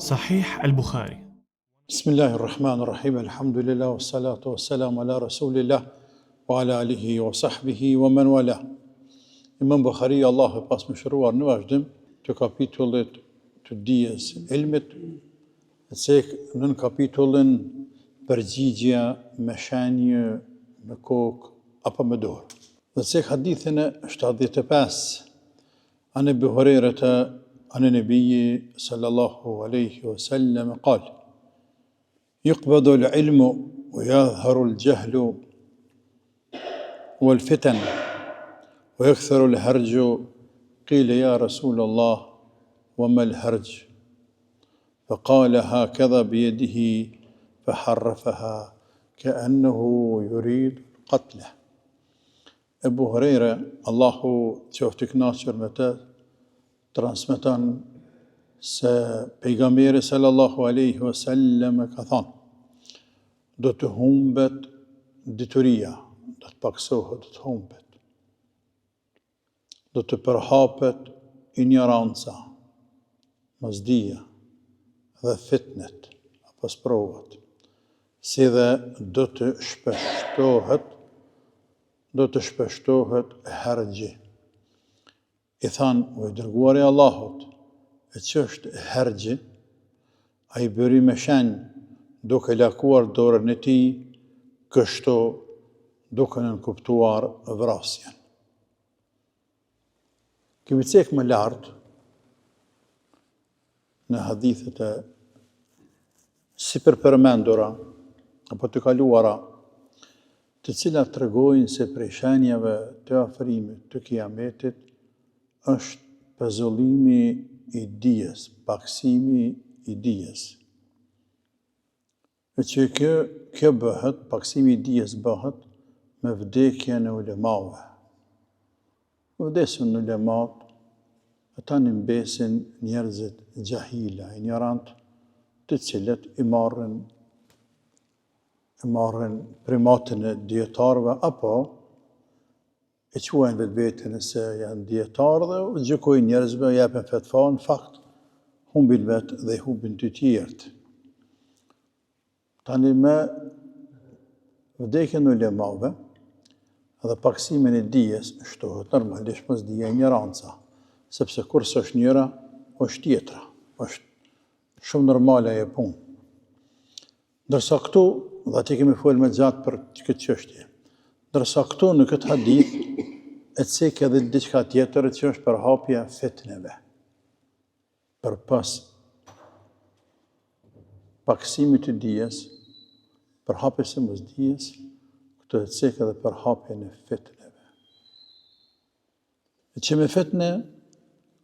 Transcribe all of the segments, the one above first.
Sahih al-Bukhari. Bismillahirrahmanirrahim. Alhamdulillah wassalatu wassalamu ala rasulillah wa ala alihi wa sahbihi wa man wala. Imam Bukhari, Allah e pasmëshiruar, në vazhdim të kapitullit të dijes ilmit, në kapitullin përgjigja me shenjë, me kokë apo me dorë. Dhe cek hadithin e 75 عن أبي هريرة عن النبي صلى الله عليه وسلم قال: يقبض العلم ويظهر الجهل والفتن ويكثر الهرج. قيل: يا رسول الله وما الهرج؟ فقال: هكذا بيده فحرفها كأنه يريد قتله. Ebu Hurajra, Allahu qoftë i kënaqur me të, transmeton se pejgamberi sallallahu alaihi wasallam ka thënë: do të humbet dituria, do të paksohet, do të humbet. Do të përhapet ignoranca, mosdia dhe fitnet apo sprovat, si dhe do të shpeshtohet hergji. I thanë: o i dërguari i Allahut, e ç'është hergji? Ai bëri me shenjë, duke lakuar dorën e tij, kështu duke nënkuptuar vrasjen. Kemi cek më lartë në hadithet e sipërpërmendura apo të kaluara, të cilat tregojnë se prej shenjave të afrimit të kiametit është pezullimi i dijes, paksimi i dijes. E që kjo bëhet, paksimi i dijes bëhet me vdekjen e ulemave. Vdesin ulemat, ata në mbesin njerëzit gjahila, ignorant, të cilët i marrin primatin e dietarëve, apo e quajnë vetveten se janë dietarë dhe u gjykojnë njerëzve, japin fetva, në fakt humbin vetë dhe i humbin të tjerët. Tani me vdekjen e ulemave dhe paksimin e dijes shtohet normalisht mosdia e ignoranca, sepse kur s'është njëra, është tjetra, është shumë normale ajo punë. Ndërsa këtu, dhe ati kemi folë me gjatë për këtë çështje, ndërsa këtu në këtë hadith e cek edhe diçka tjetër, që është përhapja fitneve. Për pas paksimit të dijes, përhapjes së mosdijes, këtu e cek edhe përhapjen e fitneve. E që me fitne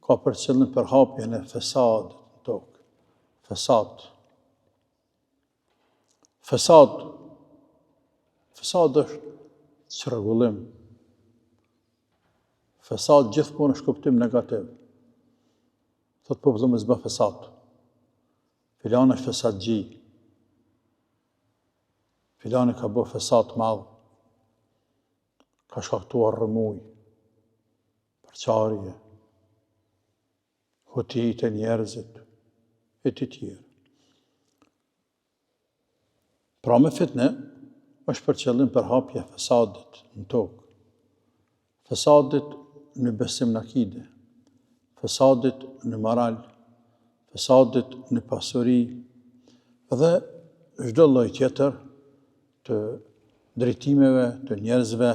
ka për qëllim përhapjen e fesadit në tokë. Fesad është çrregullim. Fesad gjithmonë është kuptim negativ. Thot populli mos bë fesad. Filani është fesadgji. Filani ka bë fesad madh. Ka shkaktuar rrëmuj, përçarje, hutit e njerëzit e të tjerë. Pra me fitne, është për qëllim përhapja fesadit në tokë, fesadit në besim në akide, fesadit në moral, fesadit në pasuri, dhe çdo lloj tjetër të drejtimeve të njerëzve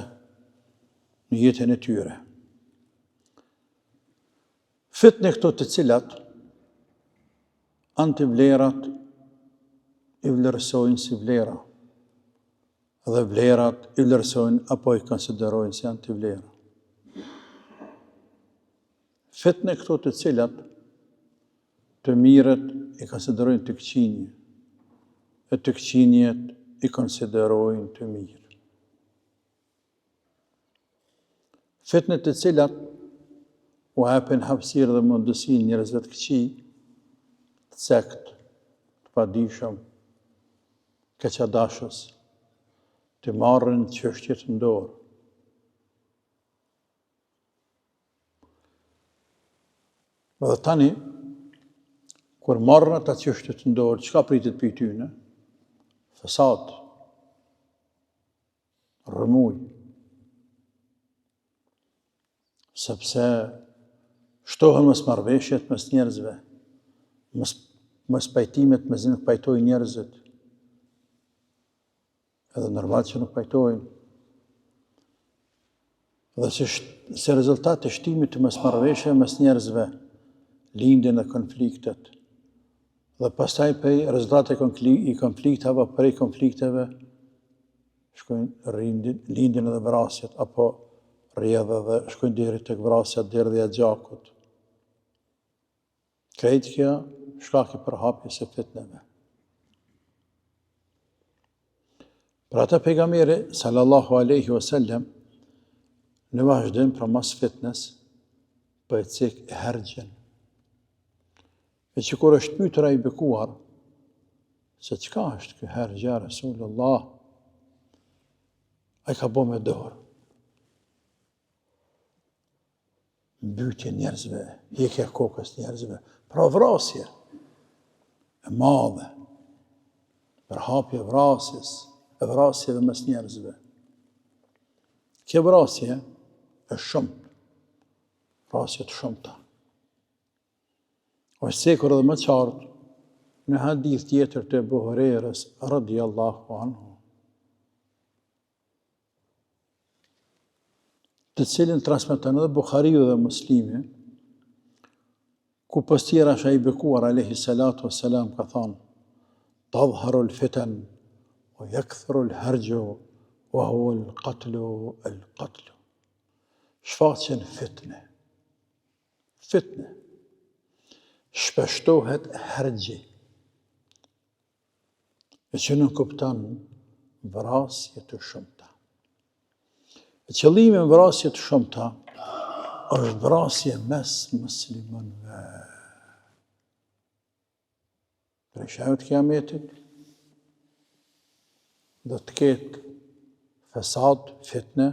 në jetën e tyre. Fitne këto të cilat antivlerat i vlerësojnë si vlera, dhe vlerat i vlerësojnë apo i konsiderojnë si antivlera. Fitne këto të cilat të mirët i konsiderojnë të këqinje, e të këqinjet i konsiderojnë të mirë. Fitne të cilat u hapin hapësirë dhe mundësi njerëzve të këqij, të sekt, të padijshëm, keqadashës, të marrin çështjet në dorë. Dhe tani, Kur marrën ata çështje të ndorë, çka pritet për tyne? Fesad, rrëmuj, sepse shtohen mosmarrveshjet mes njerëzve, mos pajtimet mes nuk pajtojnë njerëzit, edhe normal që nuk pajtojnë. Dhe se rezultat të shtimit të mosmarrveshjeve mes njerëzve lindjen e konfliktet. Dhe pastaj prej rezultate i konflikteve, prej konflikteve shkojnë lindjen edhe vrasjet, apo rrjedhë dhe shkojnë deri tek vrasja, derdhja e gjakut. Krejt kjo shkak i përhapjes së fitneve. Për ata pejgamberi sallallahu alaihi wasallam në vazhdim për mas fitnes për e cek e hergjen. E që kur është pyetër ai bekuar se çka është kjo hergja Rasulullah, ai ka bo me dorë. Mbytje njerëzve, hjekja kokës njerëzve, pra vrasje e madhe, përhapje vrasjeve mes njerëzve. Kjo vrasje është shumë, vrasje të shumta. Është sekur edhe më qartë në hadith tjetër të Ebu Hurajrës radhiyallahu anhu, të cilin transmeton edhe Buhariu dhe Muslimi, ku pas tjera është ai bekuar alayhi salatu wassalam ka thënë: "Tadhharu al-fitan wa yakthuru al-harju wa huwa al-qatlu." Shfaqen fitne. Shpeshtohet hergji. E që nuk kupton vrasje të shumta. Qëllimi i vrasje të shumta është vrasje mes muslimanëve. Për shkak të kiametit do të ketë fesad, fitne,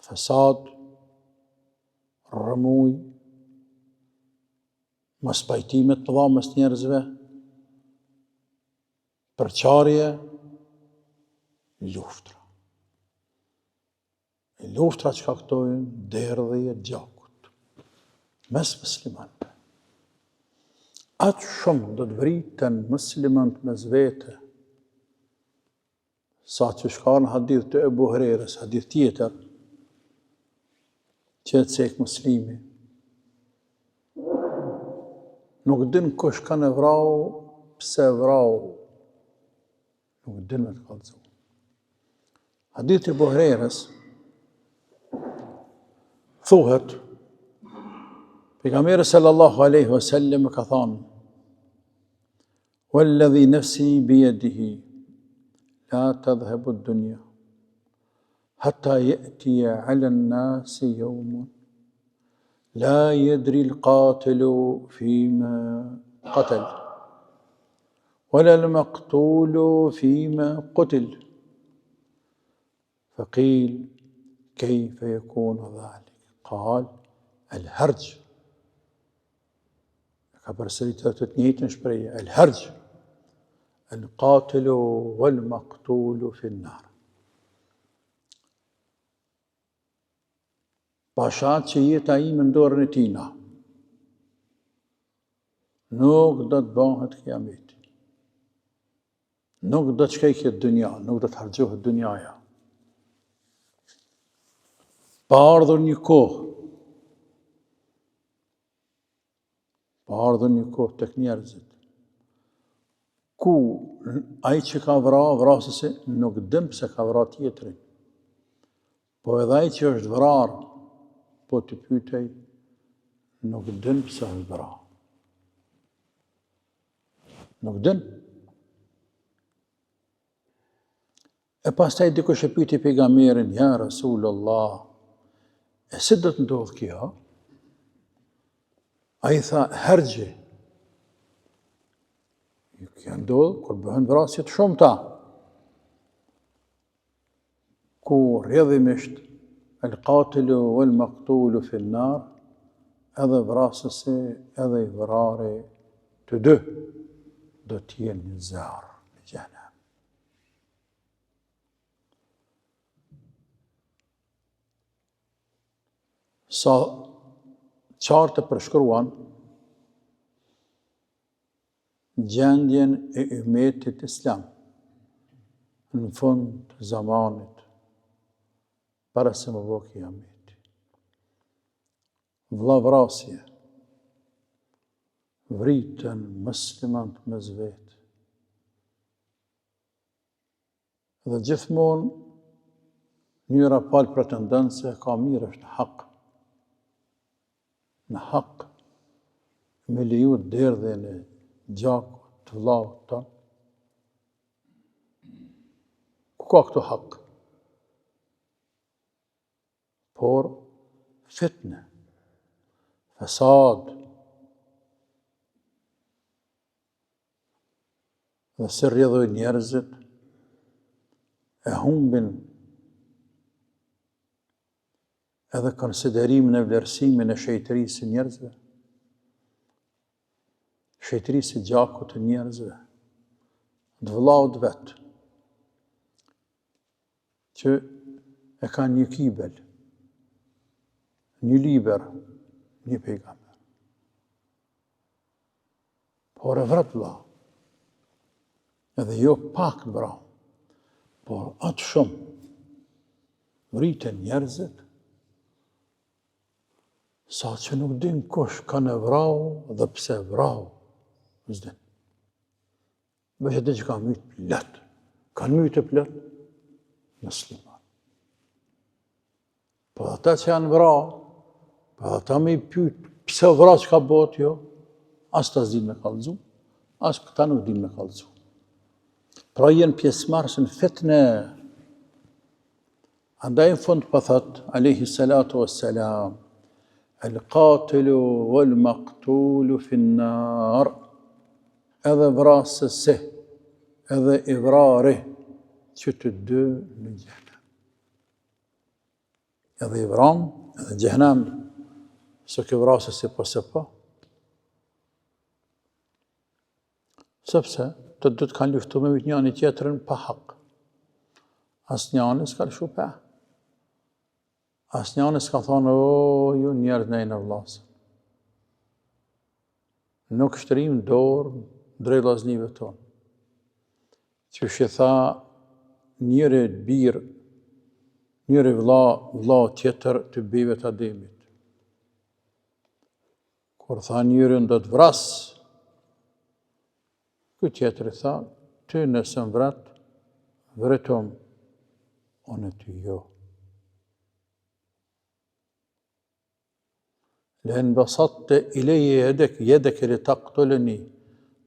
fesad, rrëmuj, mos pajtimet të mëdha mes njerëzve, përçarje, luftra. Luftra që shkaktojnë derdhje të gjakut mes muslimanëve. Atë shumë do të vriten muslimanët mes vete, sa që shka në hadith të Ebu Hurajrës, hadith tjetër, që të cek muslimi. Nuk din kush kanë e vrau, pse vrau. Nuk din me të kallëzu. Hadith të Ebu Hurajrës, thuhet, pejgamberi sallallahu alaihi wasallam ka thënë: "Walladhi nafsi biyadihi la tadhhabu ad-dunya hatta ya'ti 'ala an-nasi yawmun la yadri al-qatilu fima qatal wala al-maqtulu fima qutil." فقيل: كيف يكون ذلك؟ قال: الهرج. Ka përsëritur të njëjtën shprehje, el-harj, el-qatilu wal-maqtulu fi an-nar. Pashat që jeta ime në dorën e tina, nuk do të bëhet kiameti. Nuk do të shkej këtë dunja, nuk do të harxhohet dunjaja. Pa ardhur një kohë tek njerëzit, ku ai që ka vrasësi nuk din pse ka vrarë tjetrin, po edhe ai që është vrarë, po të pyetej, nuk din pse është vrarë. Nuk din. E pastaj dikush e pyeti pejgamberin: "Ja Rasulullah, e si do të ndodhë kjo?" A i tha: hergji. Kjo ndodhë kur bëhen vrasje të shumta, ku rrjedhimisht el-qatilu wal-maqtulu fi an-nar, edhe vrasësi, edhe i vrari të dy do t'jenë një zjarr në xhenem. Sa qartë përshkruan gjendjen e ummetit islam në fund të zamanit, para se më bëj kiameti. Vllavrasje, vritën muslimanët mes vetë. Dhe gjithmonë njëra palë pretendon se ka mirë është hak. Në hak me leju derdhjen e gjakut të vllavut tonë. Ku ka këtu hak? Por fitne, fesad, dhe se rrjedhoj njerëzit, e humbin edhe konsiderimin e vlerësimin e shejtërisë së njerëzve, shejtërisë së gjakut të njerëzve, të vllaut vet, që e kanë një kibel, një liber, një pejgamber. Por e vret vlla, edhe jo pak bra, por atë shumë vriten njerëzit, sa që nuk din kush kanë e vrau dhe pse vrau, s'din. Veç e din që kanë mytë plot, kanë mytë plot musliman. Po ata që janë vrau, po ata me i pyet pse vrau çka bëhet jo, as ta s'din me kallëzu, as këta nuk din me kallëzu. Pra jenë pjesëmarrës në fitne. Andaj në fund po thot, alayhi salatu wassalam, el-qatilu wal-maqtulu fin-nar. Edhe vrasësi, edhe i vrari, që të dy në xhenem. Edhe i vram, edhe xhenem, se ke vrasësi po se po. Sepse të dy të kanë luftu me njëri tjetrin pa hak. Asnjëri s'ka lëshu pa. Asnjëri s'ka thonë, o, ju njerëz nejnë vllazë. Nuk shtrim dorë drejt vllaznive tonë. Që shi tha njëri birë, njëri vlla tjetër të bijve të Ademit. Kur tha njërin do të vras, ky tjetëri tha, ty nëse më vret, vretum, unë ty jo. لأن بسطت إلي يدك لتقتلني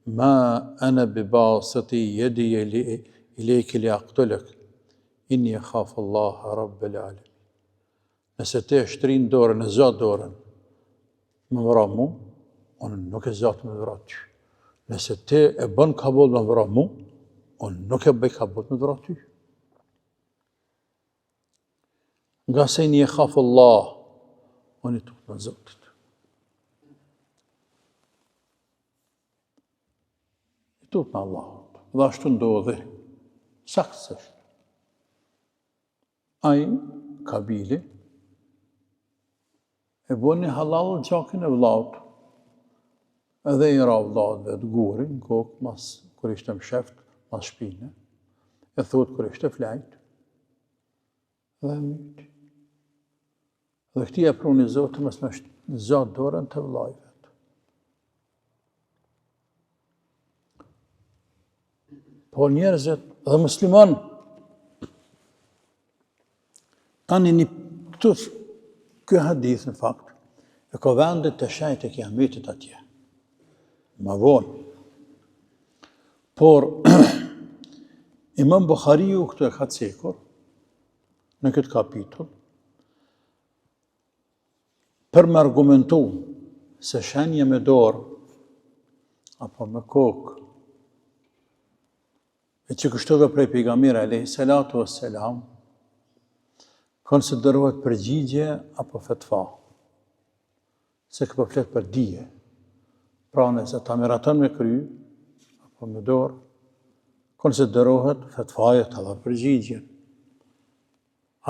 ما أنا بباسط يدي إليك لأقتلك إني أخاف الله رب العالمين. Nëse te e shtrin dorën, e zgjat dorën, më vra mu, unë nuk e zgjat me vra ty. Nëse te e bën kabull me vra mu, unë nuk e bëj kabull me vra ty. Nga se inni e khaf Allah, unë i tut në Zotit. I tut në Allah. Dhe ashtu ndodhi, saktësisht. Ai, Kabili, e boni halal gjakin e vllaut. Edhe i ra vllaut vetë gurin, kokë, mas kur ishte msheft, mas shpine, e thot kur ishte flajt, dhe myti. Dhe këti e pruni Zotë mës me zgjat dorën të vllajt vetë. Po njerëzit dhe musliman kanë një këtu ky hadith në fakt e ka vendet të shajt e kiametit atje. Ma vonë. Por Imam Bukhariu këtu e ka cekur në këtë kapitull për me argumentu se shenje me dorë apo me kokë e që kështove prej pejgamberi alayhi salatu wassalam konsiderohet përgjigje apo fetva. Se këpo flet për dije. Pra nëse ta miraton me kry, apo me dorë, konsiderohet fetvajet edhe përgjigjen.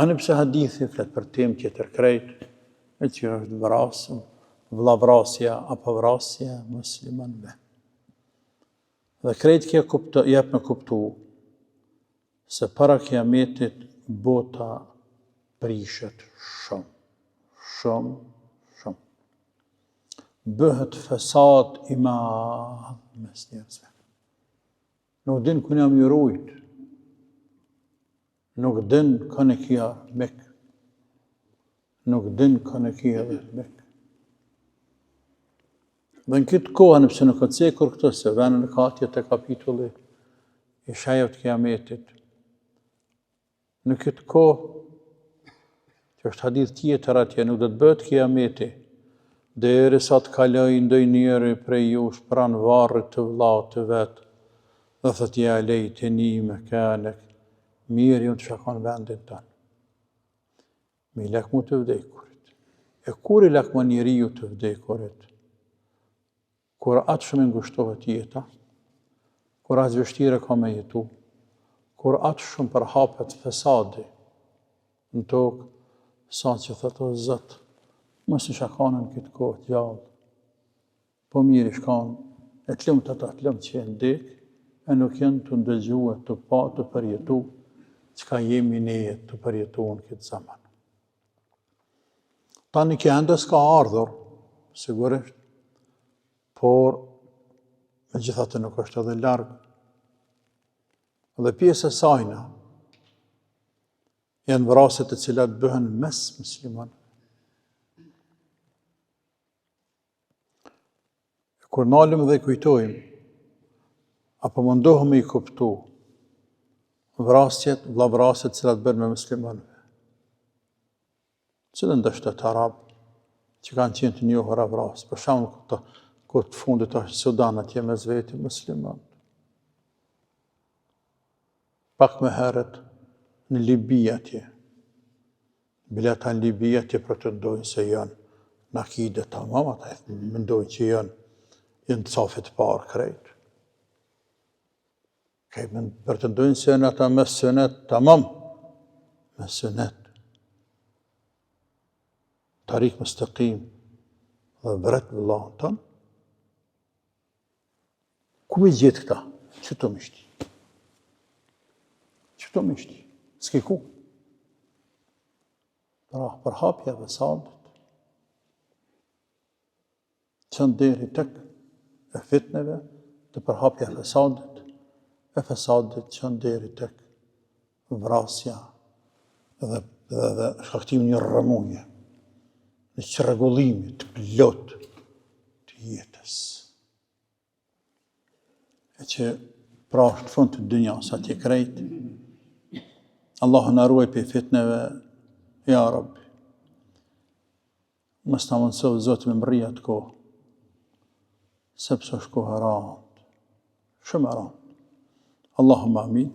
Ani pse hadithi flet për temë tjetër krejt, e që është vrasëm, vllavrasja apo vrasja muslimanëve. Dhe krejt kjo jep me kuptu se para kiametit bota prishet shumë. Bëhet fesad i madh mes njerëzve. Nuk din ku jam i rujt. Nuk din kanë kia mek. Nuk din kanë kia dhe mek. Dhe në këtë kohë, nëpse nuk ka cekur këtë, se venën e katje të kapitulli i shajeve të kiametit, në këtë kohë, që është hadith tjetër atje, nuk do të bëhet kiameti, derisa të kaloj ndonjë njeri prej jush pranë varrit të vllaut të vet, dhe thot ja lejteni mekanek, mirë ju të shakon vendin tënë. Me i lakmu të vdekurit. E kur i lakmon njeriu të vdekurit? Kur atë shumë ngushtohet jeta, kur atë vështire ka me jetu, kur atë shumë përhapet fesadi në tokë, sa që thëtë o Zot, mos i shakanën këtë kohë të gjallë, po mirë i shkanë, e të lëmë të lëmë që e ndekë, e nuk janë të ndëgjue, të pa, të përjetu, çka jemi ne të përjetu në këtë zaman. Tani kjo endës ka ardhur, sigurisht, por me gjithatë nuk është edhe largë. Dhe pjesë e sajna janë vrasjet e cilat bëhen mes muslimanëve. Kur nalim dhe i kujtojmë, apo mundohëm me i kuptu vrasjet, vllavrasjet cilat bëhen me muslimanëve. Cilën ndështë të arabë, që kanë qenë të njohura vrasë, për shembull këtë të fundit është Sudan atje me zveti musliman. Pak më herët në Libi atje. Bileta në Libi atje pretendojnë se janë në akide tamam, ata mendojnë që janë të safit parë krejt. Pretendojnë se janë ata me sunet tamam, me sunet. Tarik mustaqim dhe vret vëllahën tonë. Ku me gjithë këta? Që të mishti? S'ke ku? Pra, përhapja dhe sadit, qënë deri tek e fitneve, të përhapja dhe sadit, e fesadit qënë deri tek vrasja dhe shkaktimi një rrëmuje, në çrregullimi të plot të jetës. E që pra është fund të dynjas atje krejt, Allahu na ruaj për fitneve, ja Rabbi. Mos na mundësoj Zoti me mrri atë kohë, sepse është kohë e rëndë, shumë e rëndë. Allahumma amin,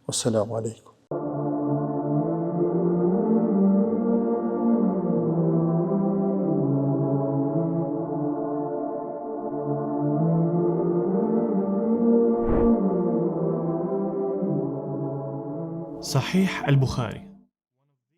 wassalamu alaikum. صحيح البخاري